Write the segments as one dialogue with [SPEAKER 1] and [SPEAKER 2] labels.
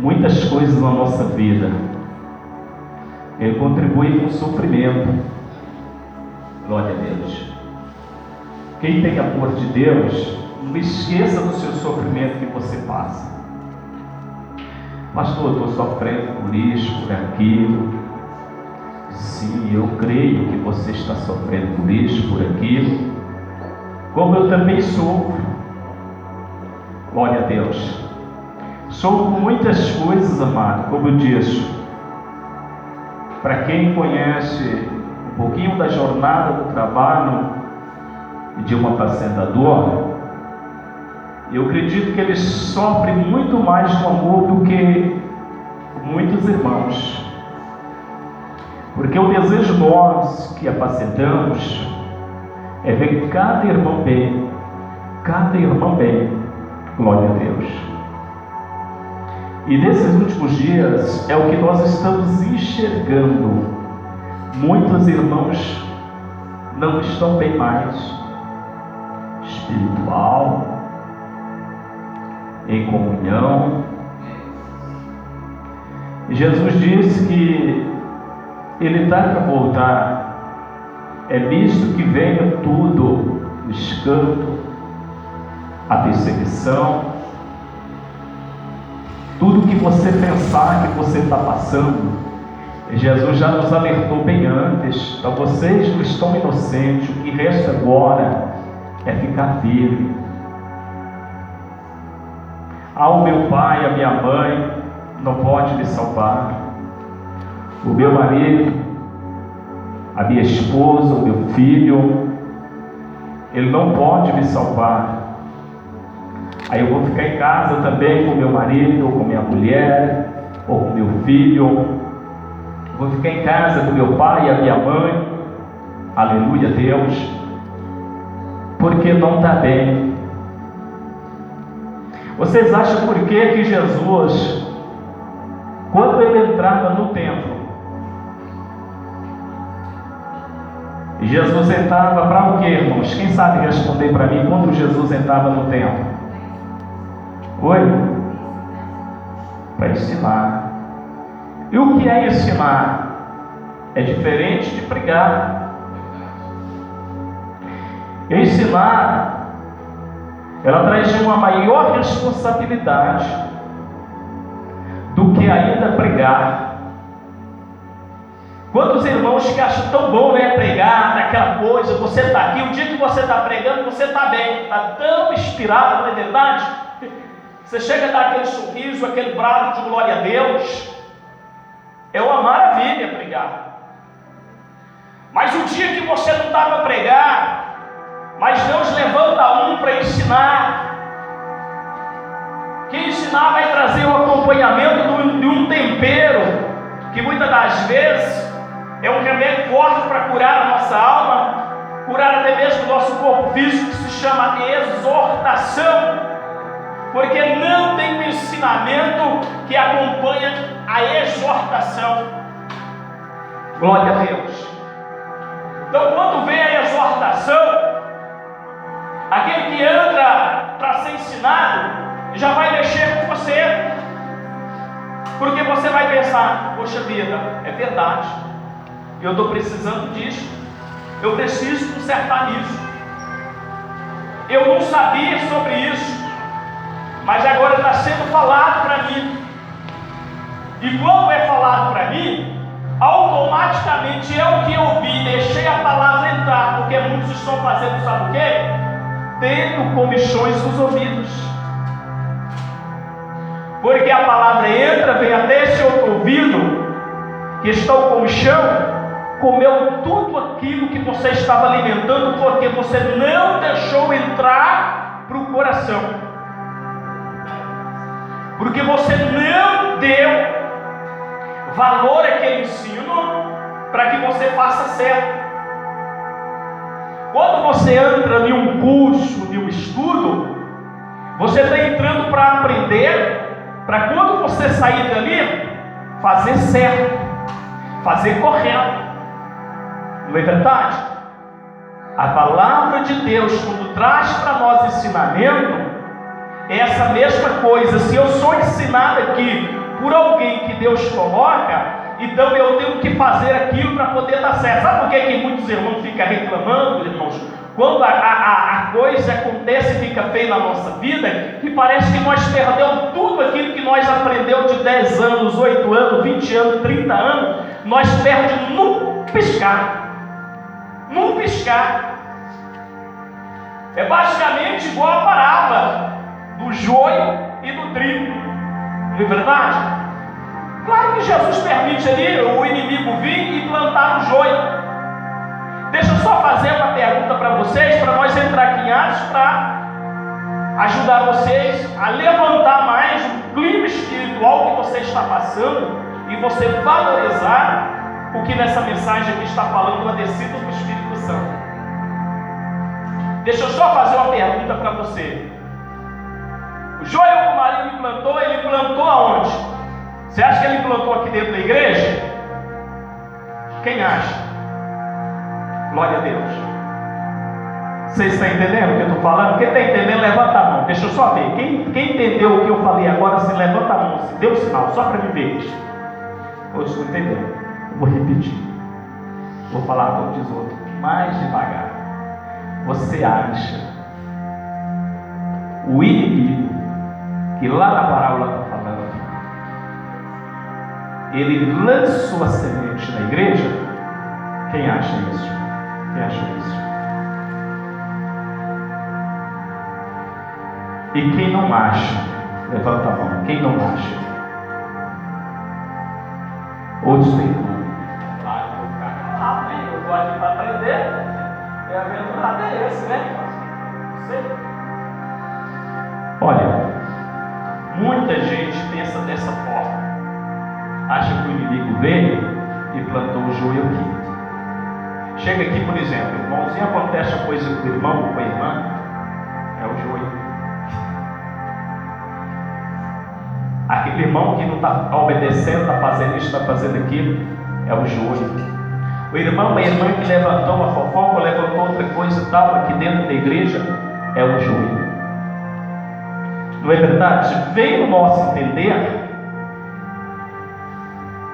[SPEAKER 1] Muitas coisas na nossa vida contribuem com o sofrimento. Glória a Deus. Quem tem amor de Deus, não esqueça do seu sofrimento que você passa. Pastor, eu estou sofrendo por isso, por aquilo. Sim, eu creio que você está sofrendo por isso, por aquilo, como eu também sofro. Glória a Deus. Sofro muitas coisas, amado, como eu disse. Para quem conhece um pouquinho da jornada do trabalho de um apacentador, eu acredito que eles sofrem muito mais no amor do que muitos irmãos. Porque o desejo nós que apacentamos é ver cada irmão bem, cada irmã bem. Glória a Deus. E nesses últimos dias é o que nós estamos enxergando. Muitos irmãos não estão bem mais, espiritual, em comunhão. E Jesus disse que Ele está para voltar. É visto que venha tudo, o escândalo, a perseguição, tudo que você pensar que você está passando. Jesus já nos alertou bem antes. Para vocês que estão inocentes, o que resta agora é ficar firme. O meu pai, a minha mãe não pode me salvar. O meu marido, a minha esposa, o meu filho, ele não pode me salvar. Aí eu vou ficar em casa também com meu marido, ou com minha mulher, ou com meu filho. Vou ficar em casa com meu pai e a minha mãe. Aleluia, Deus. Porque não está bem. Vocês acham por que Jesus, quando ele entrava no templo, Jesus entrava para o quê, irmãos? Quem sabe responder para mim quando Jesus entrava no templo? Oi? Para ensinar. E o que é ensinar? É diferente de pregar. Ensinar, ela traz uma maior responsabilidade do que ainda pregar. Quantos irmãos que acham tão bom, né, pregar, daquela coisa, você está aqui, o dia que você está pregando, você está bem, está tão inspirado, não é verdade? Você chega a dar aquele sorriso, aquele brado de glória a Deus. É uma maravilha pregar. Mas o dia que você não dá para pregar, mas Deus levanta um para ensinar. Quem ensinar vai trazer o acompanhamento de um tempero, que muitas das vezes é um remédio forte para curar a nossa alma, curar até mesmo o nosso corpo físico, que se chama exortação. Porque não tem um ensinamento que acompanha a exortação. Glória a Deus. Então, quando vem a exortação, aquele que entra para ser ensinado já vai mexer com você. Porque você vai pensar: poxa vida, é verdade, eu estou precisando disso, eu preciso consertar isso, eu não sabia sobre isso, mas agora está sendo falado para mim. E quando é falado para mim, automaticamente eu que ouvi, deixei a palavra entrar, porque muitos estão fazendo, sabe o quê? Tendo comichões nos ouvidos. Porque a palavra entra, vem até esse outro ouvido, que está o comichão, comeu tudo aquilo que você estava alimentando, porque você não deixou entrar para o coração. Porque você não deu valor àquele ensino para que você faça certo. Quando você entra em um curso, em um estudo, você está entrando para aprender, para quando você sair dali, fazer certo, fazer correto. Não é verdade? A palavra de Deus, quando traz para nós ensinamento, é essa mesma coisa. Se eu sou ensinado aqui Deus coloca, então eu tenho que fazer aquilo para poder dar certo. Sabe por que muitos irmãos ficam reclamando, irmãos? Quando a coisa acontece e fica feia na nossa vida, que parece que nós perdemos tudo aquilo que nós aprendemos de 10 anos, 8 anos, 20 anos, 30 anos, nós perdemos num piscar. Num piscar. É basicamente igual a parábola do joio e do trigo. Não é verdade? Claro que Jesus permite ali o inimigo vir e plantar o joio. Deixa eu só fazer uma pergunta para vocês, para nós entrar aqui em Atos, para ajudar vocês a levantar mais o clima espiritual que você está passando e você valorizar o que nessa mensagem aqui está falando, a descida do Espírito Santo. Deixa eu só fazer uma pergunta para você. O joio que o marido plantou, ele plantou aonde? Você acha que ele plantou aqui dentro da igreja? Quem acha? Glória a Deus. Vocês estão entendendo o que eu estou falando? Quem está entendendo, levanta a mão. Deixa eu só ver. Quem entendeu o que eu falei agora, se levanta a mão. Se deu sinal, só para me ver. Outros não entenderam. Eu vou repetir. Vou falar como diz outro, mais devagar. Você acha o inimigo que lá na parábola está falando, ele lançou a semente na igreja? Quem acha isso? Quem acha isso? E quem não acha? Levanta a mão. Quem não acha? Outros têm dúvida. Claro, eu vou ficar calado, hein? Eu gosto de aprender. E a verdade é esse, né? Não sei. Olha, muita gente pensa dessa forma. Acha que o inimigo veio e plantou o joio aqui. Chega aqui, por exemplo, irmãozinho, acontece a coisa com o irmão ou com a irmã, é o joio. Aquele irmão que não está obedecendo, está fazendo isso, está fazendo aquilo, é o joio. O irmão, a irmã que levantou uma fofoca, levantou outra coisa e tal, aqui dentro da igreja, é o joio. Não é verdade? Vem no nosso entender,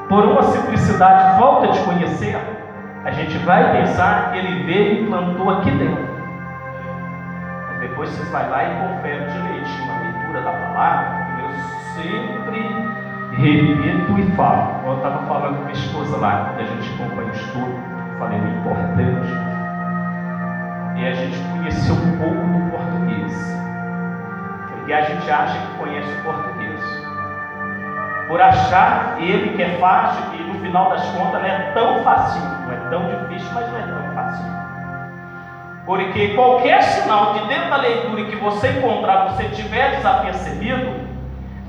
[SPEAKER 1] por uma simplicidade, falta de conhecer, a gente vai pensar que ele veio e plantou aqui dentro. Mas depois vocês vai lá e confere direitinho a leitura da palavra. Eu sempre repito e falo. Eu estava falando com minha esposa lá, quando a gente acompanha o estudo, falei, é importante. E a gente conheceu um pouco do português. Porque a gente acha que conhece o português. Por achar ele que é fácil, e no final das contas não é tão fácil, não é tão difícil, mas não é tão fácil. Porque qualquer sinal que dentro da leitura que você encontrar, você tiver desapercebido,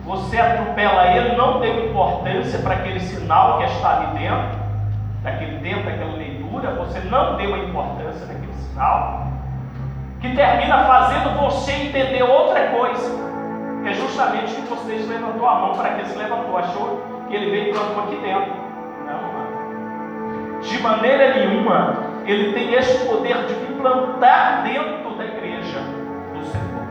[SPEAKER 1] você atropela ele, não deu importância para aquele sinal que está ali dentro, daquele tempo, daquela leitura, você não deu a importância daquele sinal, que termina fazendo você entender outra coisa. Que é justamente que vocês levantou a mão para que ele se levantou, achou que ele veio e plantou aqui dentro. Não. De maneira nenhuma ele tem esse poder de plantar dentro da igreja do Senhor.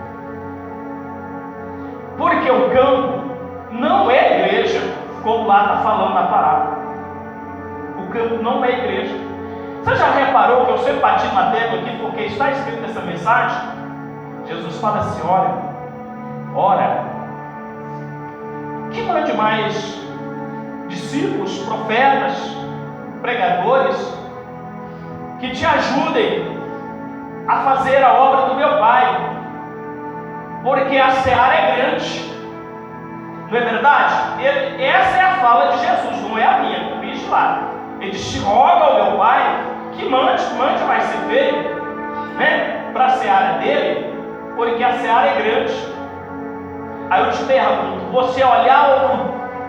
[SPEAKER 1] Porque o campo não é igreja, como lá está falando na parábola. O campo não é igreja. Você já reparou que eu sempre bati na tecla aqui, porque está escrito nessa mensagem? Jesus fala assim, ora, que mande mais discípulos, profetas, pregadores, que te ajudem a fazer a obra do meu Pai, porque a seara é grande. Não é verdade? Essa é a fala de Jesus, não é a minha, não fiz lá. Ele diz, roga ao meu Pai que mande mais ser feito, né, para a seara dele, porque a seara é grande. Aí eu te pergunto, você olhar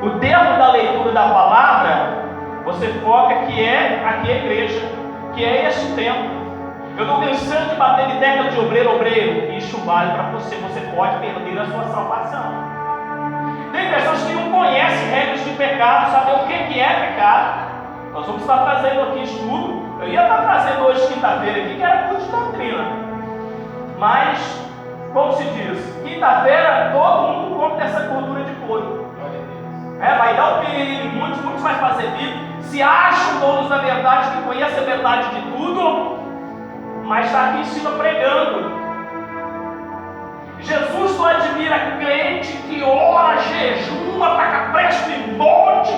[SPEAKER 1] o termo da leitura da palavra, você foca que é aqui a igreja, que é esse tempo. Eu estou pensando em bater de tecla de obreiro, isso vale para você, você pode perder a sua salvação. Tem pessoas que não conhecem regras de pecado, saber o que é pecado. Nós vamos estar trazendo aqui estudo, eu ia estar trazendo hoje quinta-feira aqui, que era curso de doutrina. Mas, como se diz, quinta-feira todo mundo come dessa gordura de porco. Vai dar o pico. ferir em muitos, muitos vai fazer bico, se acham donos da verdade, que conhecem a verdade de tudo, mas está aqui em cima pregando. Jesus não admira crente que ora, jejuma, taca presto em monte,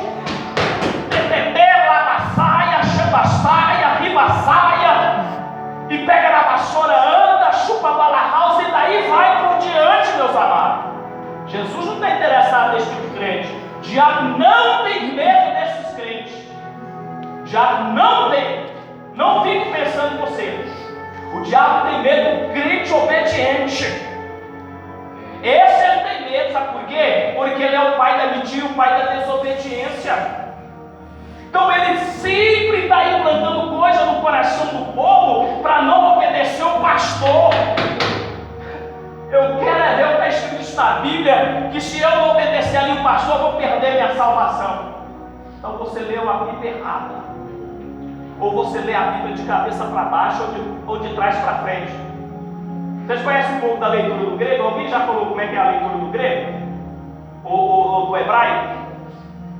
[SPEAKER 1] TTT, lava saia, chama saia, riba saia, e pega na vassoura, anda, chupa bala house e daí vai por diante, meus amados. Jesus não está interessado nesse tipo de crente. O diabo não tem medo desses crentes. O diabo não tem. Não fique pensando em você. O diabo tem medo do crente obediente. Esse ele tem medo, sabe por quê? Porque ele é o pai da mentira, o pai da desobediência. Então ele sempre está implantando coisa no coração do povo para não obedecer o pastor. Eu quero ver o que está escrito na Bíblia, que se eu não obedecer ali o pastor, eu vou perder minha salvação. Então você leu a Bíblia errada. Ou você lê a Bíblia de cabeça para baixo ou de trás para frente. Vocês conhecem um pouco da leitura do grego? Alguém já falou como é que é a leitura do grego? Ou do hebraico?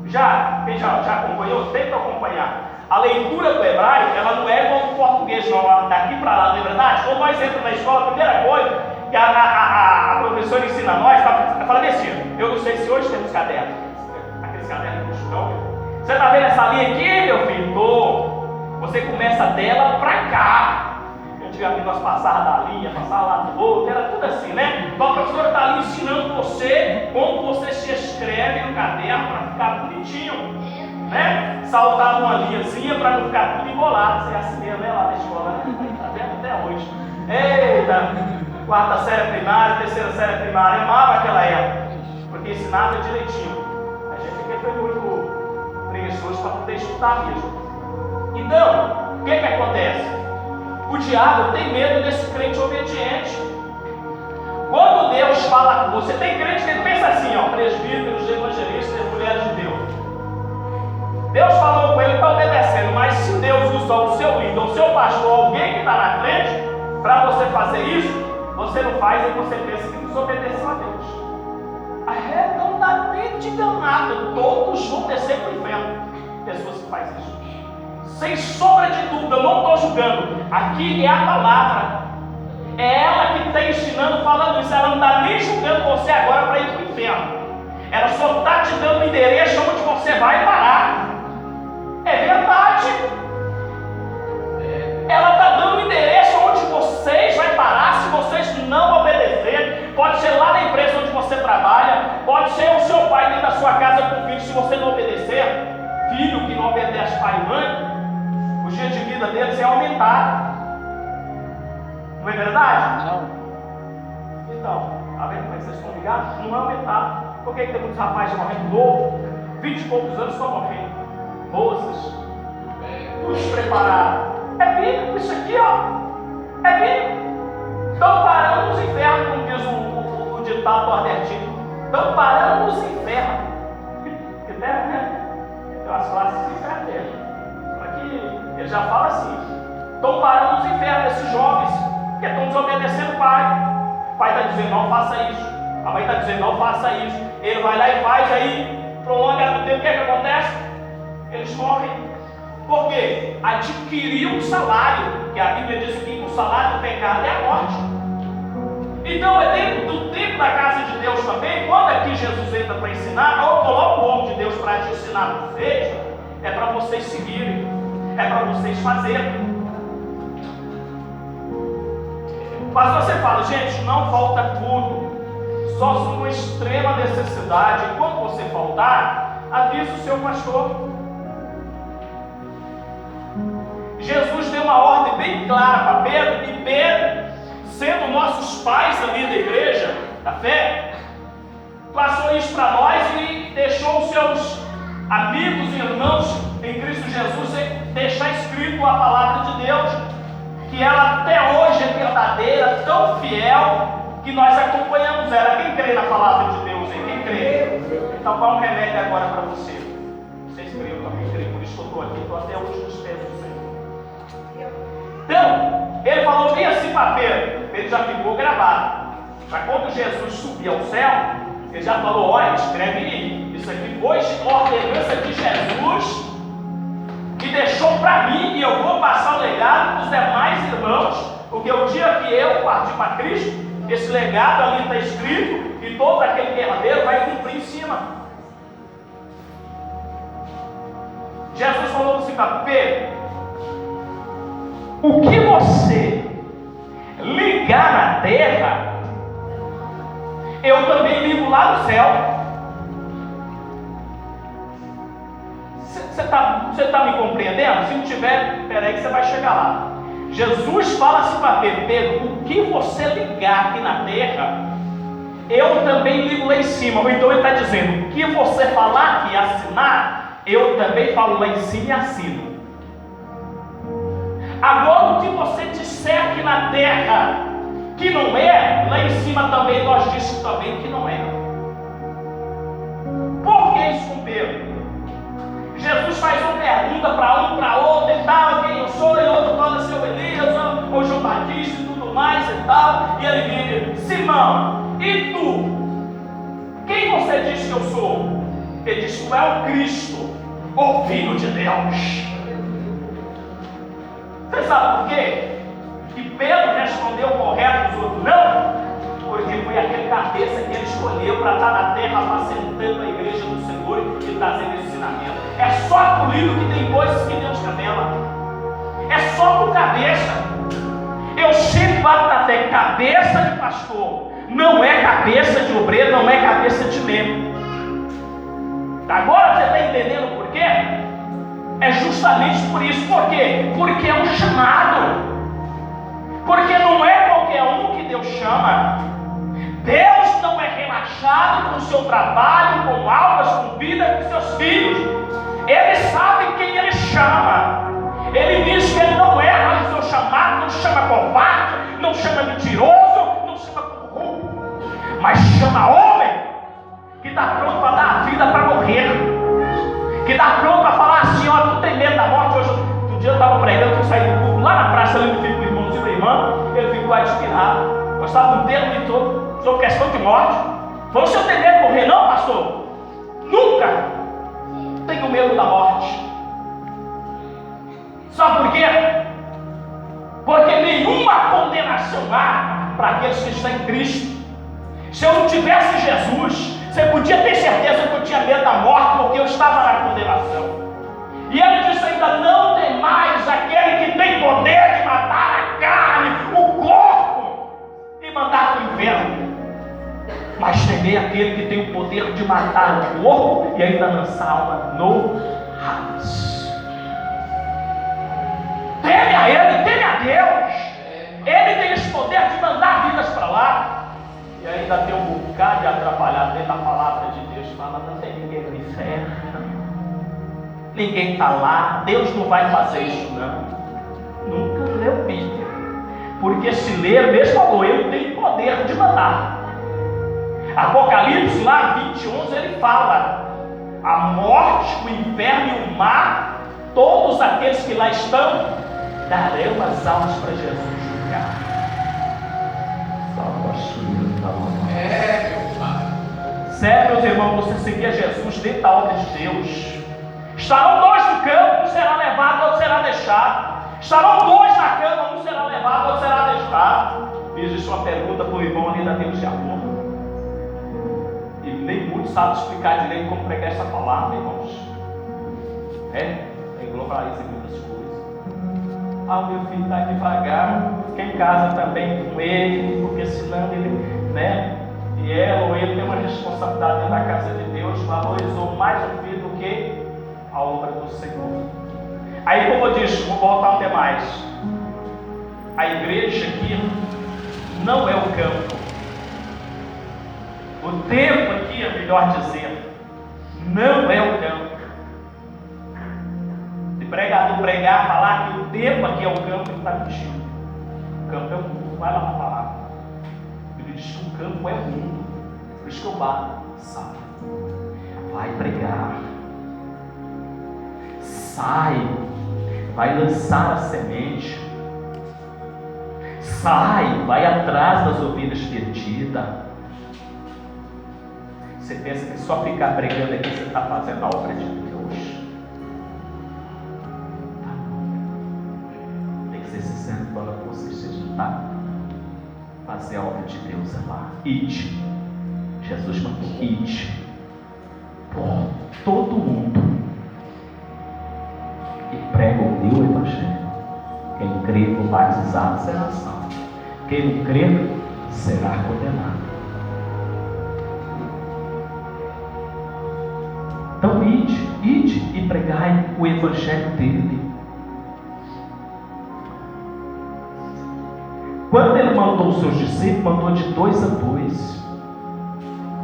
[SPEAKER 1] Já? Quem já acompanhou? Tenta acompanhar. A leitura do hebraico, ela não é igual ao português, não. Daqui para lá, não é verdade? Quando nós entramos na escola, a primeira coisa que a professora ensina a nós, está falando assim, eu não sei se hoje temos cadernos. Aqueles cadernos do chão. Você está vendo essa linha aqui, meu filho? Tô. Você começa dela para cá. Antigamente nós passávamos da linha, passávamos lá do outro, era tudo assim, né? Então a professora está ali ensinando você como você se escreve no caderno para ficar bonitinho, né? Saltar uma linhazinha para não ficar tudo embolado. Você é assim mesmo, né? Lá na escola, né? Está vendo até hoje. Eita! Quarta série primária, terceira série primária, amava aquela época, porque ensinava direitinho. A gente aqui foi muito preguiçoso para poder estudar mesmo. Então, o que acontece? O diabo tem medo desse crente obediente. Quando Deus fala com você, tem crente que ele pensa assim, ó, presbíteros, evangelistas, mulheres de Deus. Deus falou com ele, está obedecendo, mas se Deus usa o seu líder, o seu pastor, alguém que está na frente, para você fazer isso, você não faz e você pensa que desobedeceu a Deus. Arredondamente enganado, todos vão descer para o inferno. Pessoas que fazem isso. Sem sombra de dúvida, eu não estou julgando. Aqui é a palavra. É ela que está ensinando, falando isso. Ela não está nem julgando você agora para ir para o inferno. Ela só está te dando o endereço onde você vai parar. É verdade. Ela está dando o endereço onde vocês vão parar se vocês não obedecerem. Pode ser lá na empresa onde você trabalha. Pode ser o seu pai dentro da sua casa com o filho, se você não obedecer. Filho que não obedece pai e mãe, os dias de vida deles é aumentar. Não é verdade?
[SPEAKER 2] Não.
[SPEAKER 1] Então, tá vendo como é que vocês estão ligados? Não é aumentar. Por que tem muitos rapazes morrendo novo? 20 e poucos anos estão morrendo. Moças, tudo preparado. É bíblico isso aqui, ó. É bíblico. Estão parando nos infernos, como diz o ditado nordestino. Estão parando nos infernos. Que terra, né? Tem umas classes de inferno dele. Aqui ele já fala assim: estão parando nos infernos esses jovens, porque estão desobedecendo o pai. O pai está dizendo, não faça isso. A mãe está dizendo, não faça isso. Ele vai lá e faz, aí prolonga o tempo. O que acontece? Eles morrem. Por quê? Adquiriu um salário, que a Bíblia diz que o salário do pecado é a morte. Então é dentro do tempo da casa de Deus também, quando aqui Jesus entra para ensinar, ou coloca o homem de Deus para te ensinar vocês, é para vocês seguirem, é para vocês fazerem. Mas você fala, gente, não falta culto, só se uma extrema necessidade. E quando você faltar, avisa o seu pastor. Jesus deu uma ordem bem clara para Pedro, e Pedro, sendo nossos pais ali da igreja, da fé, passou isso para nós e deixou os seus amigos e irmãos em Cristo Jesus deixar escrito a palavra de Deus, que ela até hoje é verdadeira, tão fiel, que nós acompanhamos ela. Quem crê na palavra de Deus aí? Quem crê? Então qual é o remédio agora para você? Vocês creem, eu também creio, por isso que eu estou aqui, estou até hoje nos pés do Senhor. Então, ele falou bem assim para Pedro, ele já ficou gravado. Para quando Jesus subir ao céu, ele já falou, olha, escreve aí, isso aqui foi ordenança para mim e eu vou passar o legado para os demais irmãos, porque o dia que eu partir para Cristo, esse legado ali está escrito e todo aquele guerreiro vai cumprir em cima. Jesus falou assim para Pedro: o que você ligar na terra, eu também ligo lá no céu. Você está me compreendendo? Se não tiver, espera aí que você vai chegar lá. Jesus fala assim para Pedro: Pedro, o que você ligar aqui na terra, eu também ligo lá em cima. Então ele está dizendo: o que você falar aqui e assinar, eu também falo lá em cima e assino. Agora, o que você disser aqui na terra que não é, lá em cima também nós dizemos também que não é. Por que isso com Pedro? Jesus faz uma pergunta para um, para outro e tal: quem eu sou? E outro fala: seu Elias, ou João Batista e tudo mais e tal. E ele diz: Simão, e tu? Quem você diz que eu sou? Ele diz: tu é o Cristo, o Filho de Deus. Você sabe por quê? E Pedro respondeu correto, os outros não, porque foi aquele cabeça que ele escolheu para estar na terra apacentando a igreja do Senhor e trazendo esse ensinamento. É só por livro que tem coisas que Deus revela. É só por cabeça. Eu sempre bato até cabeça de pastor, não é cabeça de obreiro, não é cabeça de membro. Agora você está entendendo por quê? É justamente por isso. Por quê? Porque é um chamado. Porque não é qualquer um que Deus chama. Deus não é relaxado com o seu trabalho, com almas, com vida, com seus filhos. Ele sabe quem Ele chama. Ele diz que Ele não erra no seu chamado, não chama covarde, não chama mentiroso, não chama corrupto, mas chama homem que está pronto para dar a vida para morrer, que está pronto para falar assim: ó, tu tem medo da morte? Hoje, um dia eu estava pregando, eu saí do culto lá na praça, ali no filho do irmãozinho, minha irmã, ele ficou admirado. Eu estava um tempo de todo sobre questão de morte. Falou: se eu tenho medo de morrer? Não, pastor, nunca tenho medo da morte. Sabe por quê? Porque nenhuma condenação há para aqueles que estão em Cristo. Se eu não tivesse Jesus, você podia ter certeza que eu tinha medo da morte, porque eu estava na condenação. E ele disse ainda: não tem mais aquele que tem poder de matar a carne, o corpo, e mandar para o inferno, mas temei aquele que tem o poder de matar o corpo e ainda lançar a alma no Hades. Teme a Ele, teme a Deus. Ele tem esse poder de mandar vidas para lá. E ainda tem um bocado de atrapalhar dentro da palavra de Deus. Fala: não tem ninguém no inferno, ninguém está lá, Deus não vai fazer isso não. Nunca leu Bíblia, porque se ler, mesmo falou: eu tenho poder de mandar. Apocalipse lá 20:11 ele fala: a morte, o inferno e o mar, todos aqueles que lá estão, darão as almas para Jesus julgar.
[SPEAKER 2] Meu Pai.
[SPEAKER 1] Sério, meus irmãos, você seguir Jesus dentro da obra de Deus. Estarão dois no campo, um será levado, outro será deixado. Estarão dois na cama, um será levado, outro será deixado. Fiz isso uma pergunta para o irmão ali da Deus de Amor. E nem muito sabe explicar direito como pregar essa palavra, irmãos. Tem globaliza muitas coisas. Ah, meu filho está devagar, fica em casa também com ele, porque senão ele, e ela ou ele tem uma responsabilidade dentro da casa de Deus, valorizou mais o filho do que a obra do Senhor. Aí, como eu disse, vou voltar até mais. A igreja aqui não é o campo. O tempo aqui, é melhor dizer, não é o campo. Se pregador pregar, falar que o tempo aqui é o campo, ele está mentindo. O campo é o mundo, vai lá para falar. Ele diz que o campo é o mundo. Por isso que eu bato, sabe? Vai pregar. Sai. Vai lançar a semente. Sai, vai atrás das ovelhas perdidas. Você pensa que só ficar pregando aqui você está fazendo a obra de Deus? fazer a obra de Deus é lá. Ide. Jesus mandou, ide por todo mundo e prega o meu evangelho. Quem crer no batizado será salvo. Quem não crer será condenado. Então ide e pregai o evangelho dele. Quando ele mandou os seus discípulos, mandou de 2 a 2.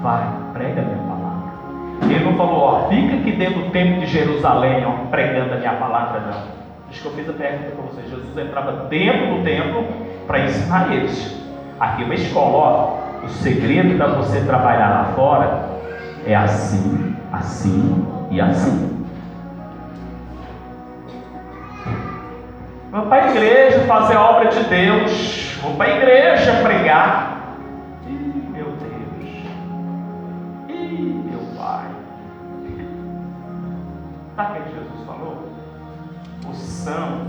[SPEAKER 1] Vai, prega a minha palavra. Ele não falou, ó, fica aqui dentro do templo de Jerusalém, ó, pregando a minha palavra, não. Acho que eu fiz a pergunta para vocês. Jesus entrava dentro do templo para ensinar eles. Aqui é uma escola, ó. O segredo para você trabalhar lá fora é assim, assim e assim. Vamos para a igreja fazer a obra de Deus. Vamos para a igreja pregar. Ih, meu Deus. Ih, meu Pai. Sabe o que Jesus falou? O são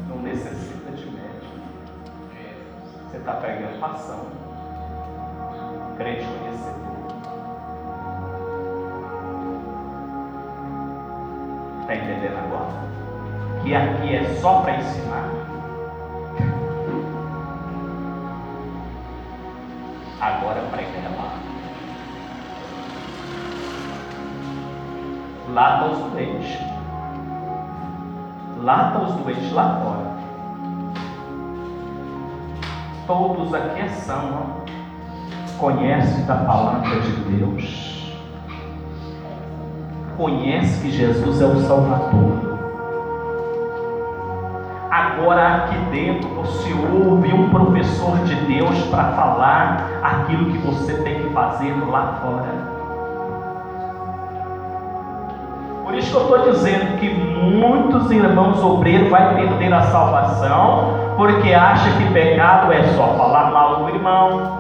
[SPEAKER 1] não necessita de médico. Você está pegando ação. Crente conhecedor. Está entendendo agora? Que aqui é só para ensinar. Agora prega lá. Lá estão os doentes. Lá estão os doentes lá fora. Todos aqui são, conhecem da palavra de Deus. Conhece que Jesus é o Salvador. Agora aqui dentro você ouve um professor de Deus para falar aquilo que você tem que fazer lá fora. Por isso que eu estou dizendo que muitos irmãos obreiros vão perder a salvação, porque acha que pecado é só falar mal do irmão,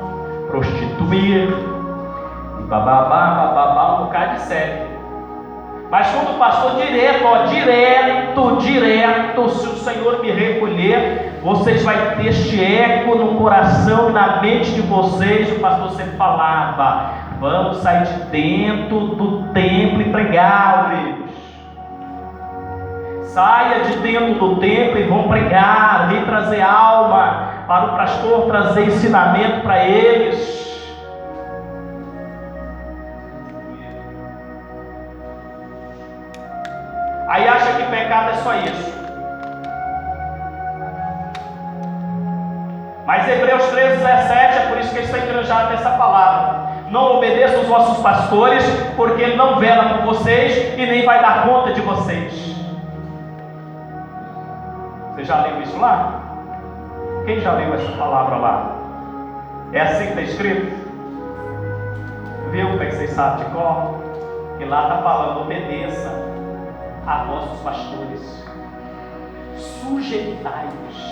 [SPEAKER 1] prostituir, e bababá, um bocado de sério. Mas quando o pastor direto, se o Senhor me recolher, vocês vão ter este eco no coração e na mente de vocês. O pastor sempre falava, vamos sair de dentro do templo e pregar, obreiros. Saia de dentro do templo e vão pregar, vem trazer alma para o pastor, trazer ensinamento para eles. Aí acha que pecado é só isso. Mas Hebreus 13:17 é por isso que está engranjado nessa palavra. Não obedeçam os vossos pastores, porque ele não vela por vocês e nem vai dar conta de vocês. Você já leu isso lá? Quem já leu essa palavra lá? É assim que está escrito? Viu como é que vocês sabem de cor? Que lá está falando, obedeça a vossos pastores, sujeitai-vos.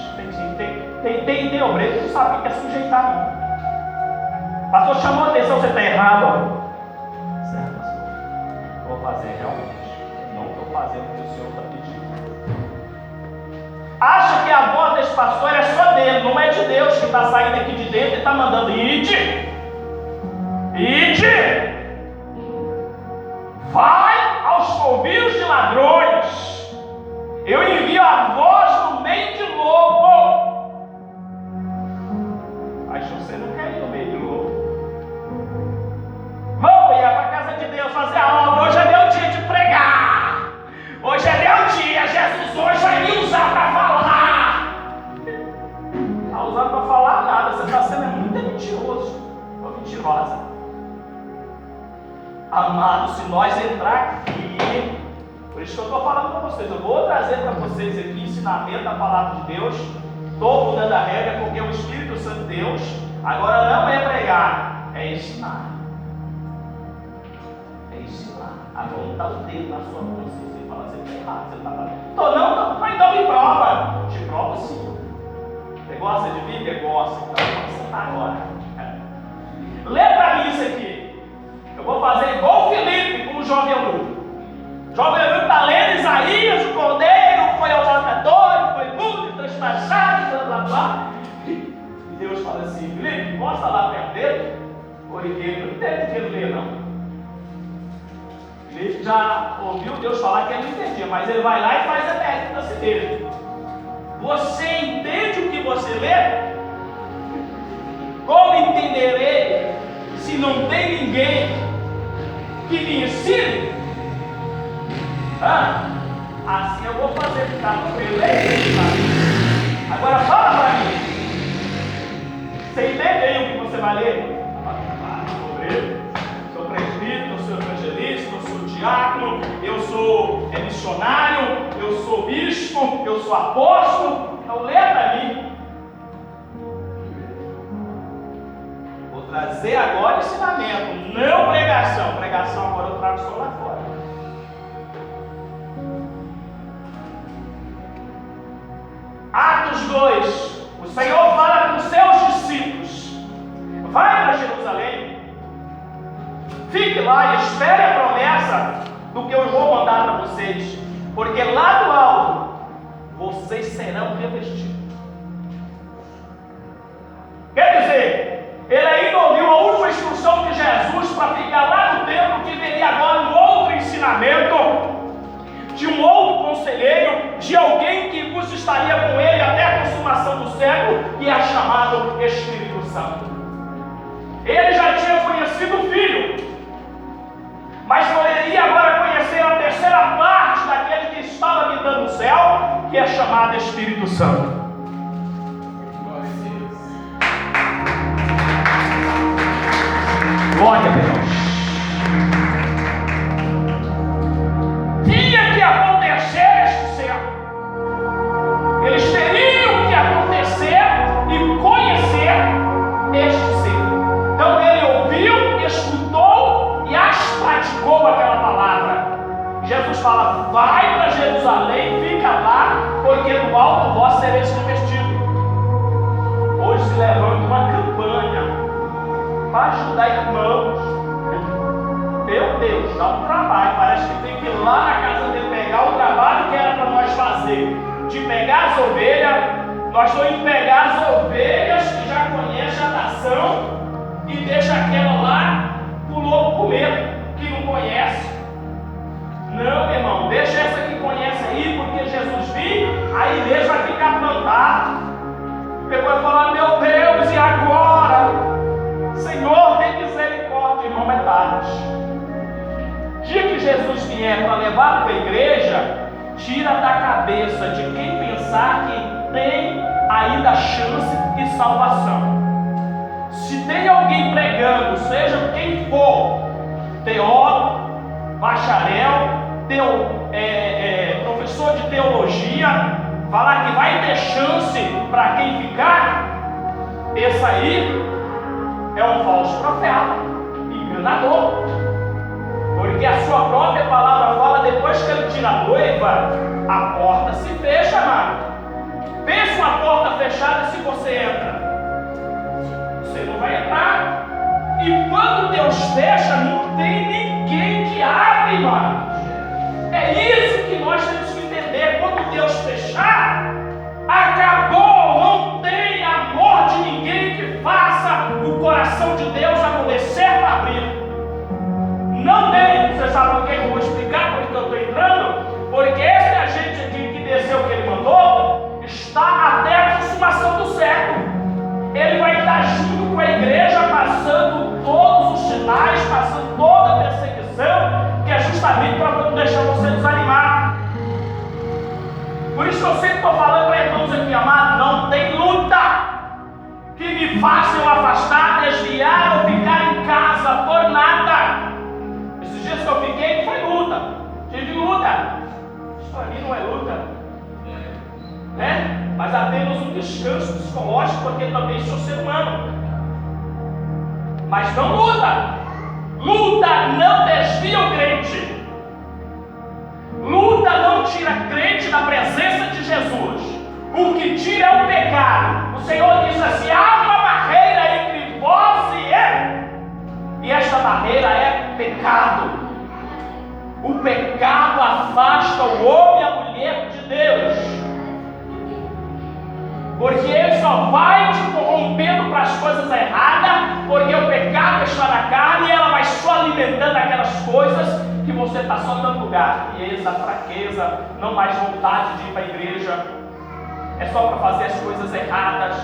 [SPEAKER 1] Tem obreiro que não sabe o que é sujeitar, não. Pastor chamou a atenção, você está errado. Certo, pastor, vou fazer realmente. Não estou fazendo o que o Senhor está pedindo. Acha que a voz desse pastor é só dele, não é de Deus que está saindo aqui de dentro e está mandando ide, vai aos covis de ladrões. Eu envio a voz no meio de lobo. Mas você não quer ir no meio de lobo. Vamos ir para a casa de Deus fazer a obra. Hoje é meu dia de pregar. Hoje é meu dia. Jesus hoje vai me usar para falar. Não está usando para falar nada. Você está sendo muito mentiroso ou mentirosa. Amado, se nós entrar aqui, por isso que eu estou falando para vocês, eu vou trazer para vocês aqui ensinamento da palavra de Deus. Estou mudando a regra porque é o Espírito Santo de Deus. Agora não é pregar, é ensinar. É ensinar. Agora não dá o dedo na sua consciência e fala, você está errado, você está fazendo. Não, então me prova. Te provo sim. Você gosta de Bíblia? Gosta. Então vamos sentar agora. Lê para mim isso aqui. Eu vou fazer igual o Felipe com o jovem eunuco. O jovem eunuco está lendo Isaías, o cordeiro foi ao matador, foi mudo, transpachado, blá blá blá. E Deus fala assim: Felipe, mostra lá perto dele, porque ele não entende o que ele lê, não. Ele já ouviu Deus falar que ele não entendia, mas ele vai lá e faz a métrica assim dele. Você entende o que você lê? Como entenderei se não tem ninguém que me ensine? Assim eu vou fazer ficar no meu. Agora fala para mim. Você entende aí o que você vai ler? Sou presbítero, eu sou evangelista, eu sou diácono, eu sou missionário, eu sou bispo, eu sou apóstolo. Então lê para mim. Vou trazer agora ensinamento, não pregação. Pregação agora eu trago só lá fora. Atos 2. O Senhor fala com os seus discípulos: vai para Jerusalém, fique lá e espere a promessa do que eu vou mandar para vocês, porque lá do alto vocês serão revestidos. Quer dizer, ele ainda ouviu a última instrução de Jesus para ficar lá no templo, que veria agora um outro ensinamento de um outro conselheiro, de alguém que vos estaria com ele até a consumação do século, que é chamado Espírito Santo. Ele já tinha conhecido o Filho, mas poderia agora conhecer a terceira parte daquele que estava habitando no céu, que é chamado Espírito Santo. Glória a Deus. Tinha que acontecer este céu. Eles teriam que acontecer e conhecer este ser. Então ele ouviu, escutou e as praticou aquela palavra. Jesus fala: vai para Jerusalém, fica lá, porque no alto vós sereis revestidos. Hoje se levanta uma campanha para ajudar irmãos. Meu Deus, dá um trabalho. Parece que tem que ir lá na casa dele pegar o trabalho que era para nós fazer, de pegar as ovelhas. Nós estamos indo pegar as ovelhas que já conhecem a nação e deixa aquela lá para o lobo comer, que não conhece. Não, meu irmão, deixa essa que conhece aí, porque Jesus vir, a igreja vai ficar plantada. Depois falar: meu Deus, e agora? Senhor, tem misericórdia, irmão, é tarde. Dia que Jesus vier para levar para a igreja, tira da cabeça de quem pensar que tem ainda chance e salvação. Se tem alguém pregando, seja quem for, teólogo, bacharel, professor de teologia, falar que vai ter chance para quem ficar, esse aí é um falso profeta, enganador. Porque a sua própria palavra fala: depois que ele tira a noiva, a porta se fecha, amado. Pensa uma porta fechada, se você entra, você não vai entrar. E quando Deus fecha, não tem ninguém que abre, irmão. É isso que nós temos que entender. Quando Deus fechar, acabou. Não tem amor de ninguém que faça o coração de Deus amolecer para abrir. Não tem. Você sabe por que eu vou explicar? Por que eu estou entrando? Porque esse agente aqui que desceu o que ele mandou está até a consumação do século. Ele vai estar junto com a igreja, passando todos os sinais, passando toda a perseguição, que é justamente para não deixar você desanimar. Por isso que eu sempre estou falando para irmãos aqui, amado: não tem luta que me faça eu afastar, desviar ou ficar em casa por nada. Esses dias que eu fiquei foi luta, tive luta. Isso para mim não é luta, né? Mas apenas um descanso psicológico, porque também sou ser humano. Mas não luta. Luta não desvia o crente. Luta não tira crente da presença de Jesus. O que tira é o pecado. O Senhor diz assim: há uma barreira entre vós e eu, e esta barreira é pecado. O pecado afasta o homem e a mulher de Deus. Porque ele só vai te corrompendo para as coisas erradas, porque o pecado está na carne e ela vai só alimentando aquelas coisas que você está só dando lugar. Frieza, fraqueza, não mais vontade de ir para a igreja, é só para fazer as coisas erradas.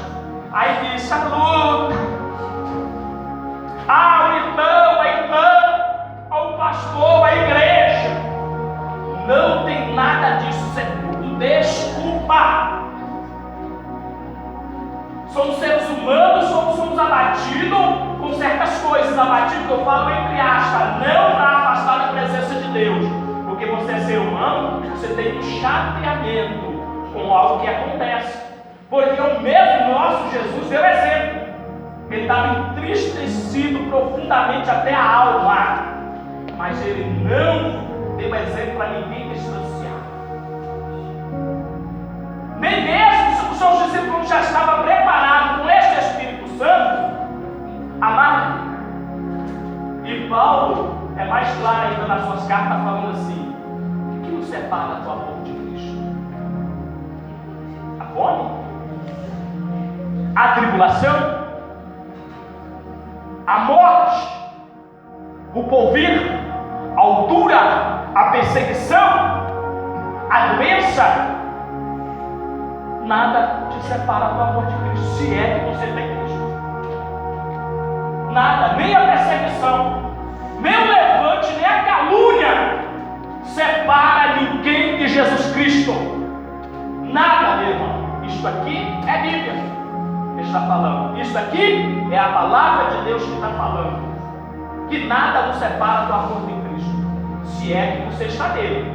[SPEAKER 1] Aí diz, a luta, o irmão, a irmã, o pastor, a igreja. Não tem nada disso, isso é tudo desculpa. Somos seres humanos, somos abatidos com certas coisas. Abatido que eu falo entre aspas, não para afastar da presença de Deus, porque você é ser humano, você tem um chateamento com algo que acontece. Porque o mesmo nosso Jesus deu exemplo. Ele estava entristecido profundamente até a alma, mas ele não deu exemplo para ninguém distanciar. Nem mesmo os seus discípulos já estavam preparados com este Espírito Santo, amado. E Paulo é mais claro ainda nas suas cartas, falando assim: o que nos separa do amor de Cristo? A fome? A tribulação? A morte? O porvir? A altura? A perseguição? A doença? Nada te separa do amor de Cristo, se é que você tem Cristo. Nada, nem a perseguição, nem o levante, nem a calúnia separa ninguém de Jesus Cristo. Nada, meu irmão. Isto aqui é Bíblia que está falando. Isto aqui é a palavra de Deus que está falando. Que nada nos separa do amor de Cristo, se é que você está nele.